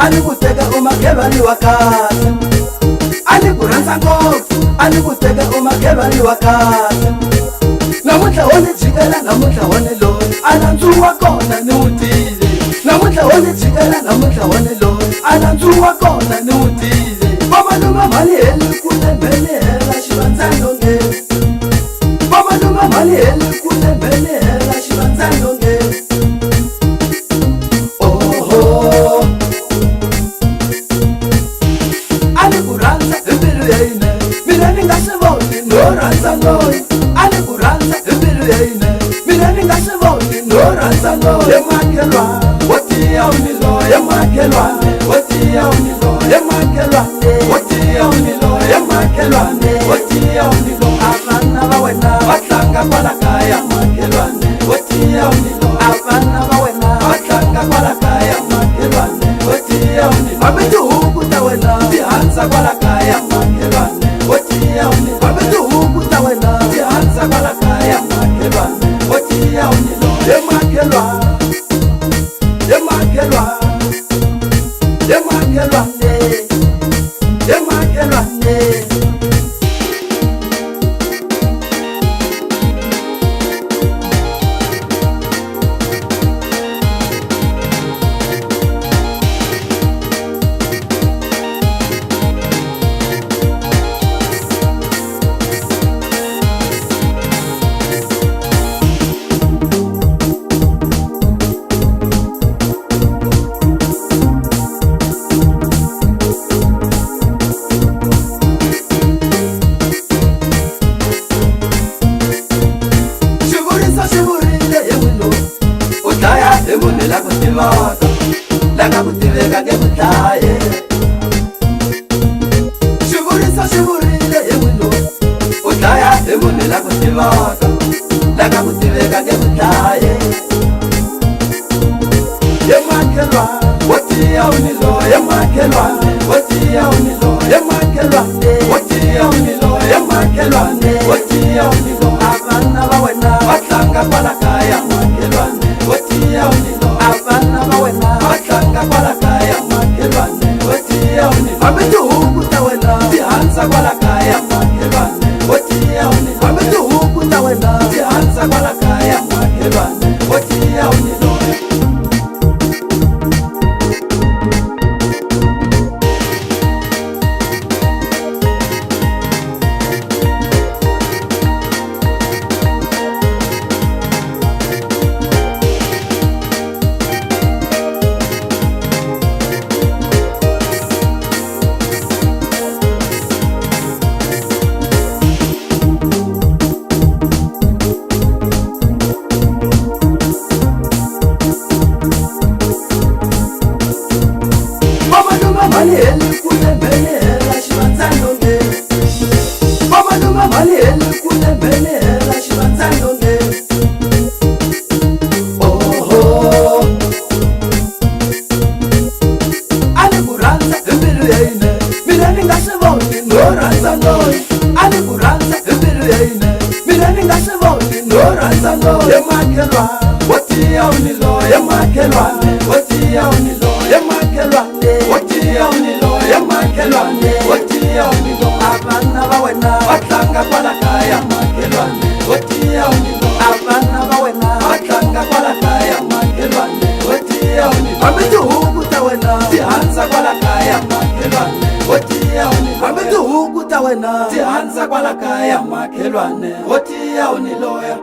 ani kuteka umakhelwane wa kahle, ani ku rhandza ngopfu ani kuteka umakhelwane wa kahle. Namuntlha wo ni jikela namuntlha wo ni loyi a nandzuwa kona ni wu tile, namuntlha wo ni jikela namuntlha wo ni loyi a nandzuwa kona ni wu tile. Vamaluma mali heli ku lembe ni hela xivandzano nge, vamaluma mali heli ku lembe ni hela xivandzano nge. Oho ani ku rhandza hi mbilu ya yine, mina ni nga swi voni no rhandza loyi. Ani ku rhandza hi mbilu ya yine, mina ni nga swi voni no rhandza loyi. Ye makhelwane wo tiya u ni loyi, ye makhelwane wo tiya u ni loyi, ye makhelwane wo tiya u ni loyi, ye makhelwane wo tiya u ni loyi. Avana va wena va tlanga kwala kaya, makhelwane wo tiya u ni loyi. Avana va wena va tlanga kwala kaya, makhelwane wo tiya u ni loyi. Hambi tihuku ta wena ti handza kwala kaya, makhelwane wo tiya u ni loyi. Hambi tihuku ta wena ti handza kwala kaya, makhelwane wo tiya u ni loyi. Ye makhelwane, ye makhelwane, ye makhelwane, ye makhelwane. Laka ku tiveka ke ku dlaye, xivuriso xi vurile hi wilo u dlaya hi munhu la ku tivaka. Laka ku tiveka ke ku dlaye. Ye makhelwane wo tiya u ni loyi, ye makhelwane wo tiya u ni loyi, ye makhelwane wo tiya u ni loyi, ye makhelwane wo tiya u ni loyi. Avana va wena va tlanga kwala kaya, makhelwane wo tiya u ni loyi. Avana va wena va tlanga kwala kaya, makhelwane wo tiya u ni loyi. Hambi tihuku ta wena ti handza kwala kaya, makhelwane wo tiya u ni loyi. Hambi tihuku ta wena ti handza kwala kaya, makhelwane wo tiya u ni loyi. Mali heli ku lembe ni hela xivandzano nge, vamaluma mali heli ku lembe ni hela xivandzano nge. Oho ani ku rhandza hi mbilu ya yine, mina ni nga swi voni no rhandza loyi. Ani ku rhandza hi mbilu ya yine, mina ni nga swi voni no rhandza loyi. Ye makhelwane wo tiya u ni loyi, ye makhelwane wo tiya u ni loyi, ye makhelwane wo tiya u ni loyi, ye makhelwane wo tiya u ni loyi. Avana va wena va tlanga kwala kaya, makhelwane wo tiya u ni loyi. Avana va wena va tlanga kwala kaya, makhelwane wo tiya u ni loyi. Hambi tihuku ta wena ti handza kwala kaya, makhelwane wo tiya u ni loyi. Hambi tihuku ta wena ti handza kwala kaya, makhelwane wo tiya u ni loyi.